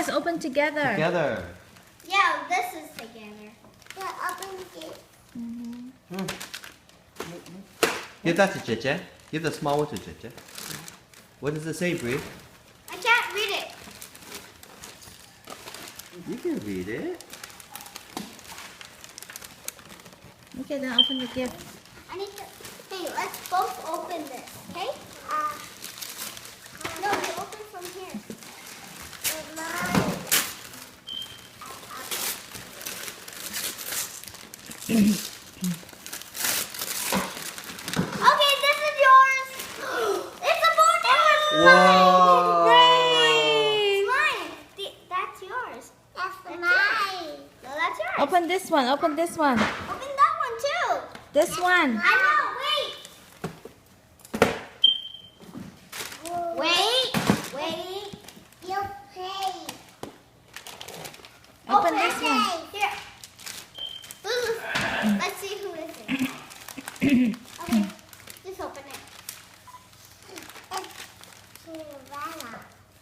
Let's open together. Together. Yeah, this is together. Yeah, open it. Give that to Jeje. Give the small one to Jeje. What does it say, Bree? I can't read it. You can read it. Okay, then open the gift. I need to. Hey, let's both open this, okay? No, you open from here. Okay, this is yours. It's a board. Whoa! Great! Mine. That's yours. That's mine. No, that's yours. Open this one. Open this one. Open that one too. This one. I know. Wait. Wait. You pay. Open this one. Here. Let's see who this is. Okay. Just open it.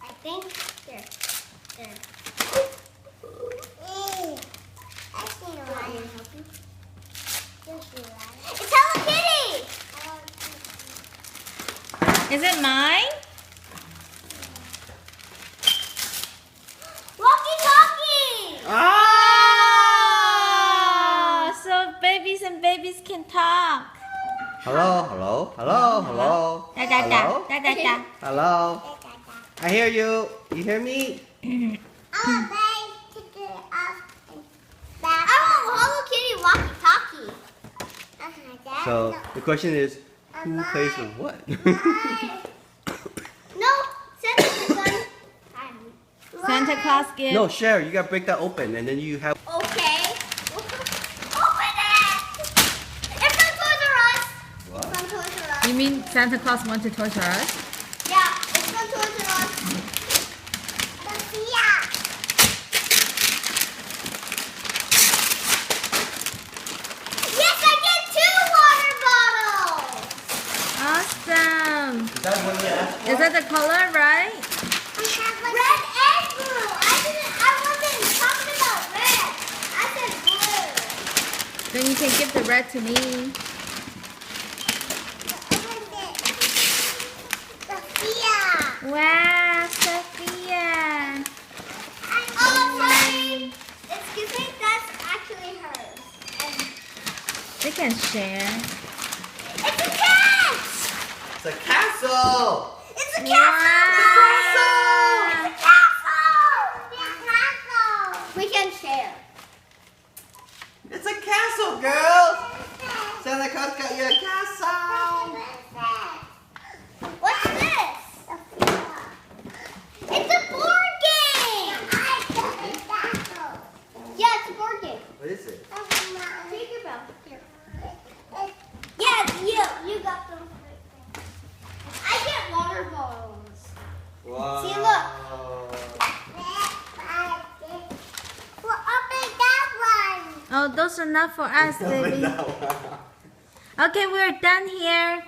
I think. Here. There. It's Hello Kitty! Is it mine? Walkie talkie! Oh, so babies and babies can talk. Hello, hello, hello, hello. Da da da Hello? da da da. Hello. I hear you. You hear me? Oh, Hello Kitty walkie talkie. So the question is, who plays with what? No, Santa's son. Santa Claus gift. No, share. You gotta break that open, and then you have. Okay. Open it! It's from Toys R Us. What? From Toys R Us. You mean Santa Claus went to Toys R Us? Yeah, it's from Toys R Us. Yes, I get 2 water bottles. Awesome. Is that what you asked? Is that the color, right? Red and blue. I wasn't talking about red. I said blue. Then you can give the red to me. Wow, Sophia. Oh, sorry. Excuse me, that's actually hers. They can share. It's a cat! It's a castle. It's a Wow. castle! It's a castle! It's a castle! We can share. It's a castle, girls. Santa Claus got you a castle. What's this? It's a board game! Yeah, it's a board game. What is it? Take your bell. Here. Yeah, you got them. I get water bottles. Wow. See, look. Well, open that one. Oh, those are not for us, baby. Okay, we're done here.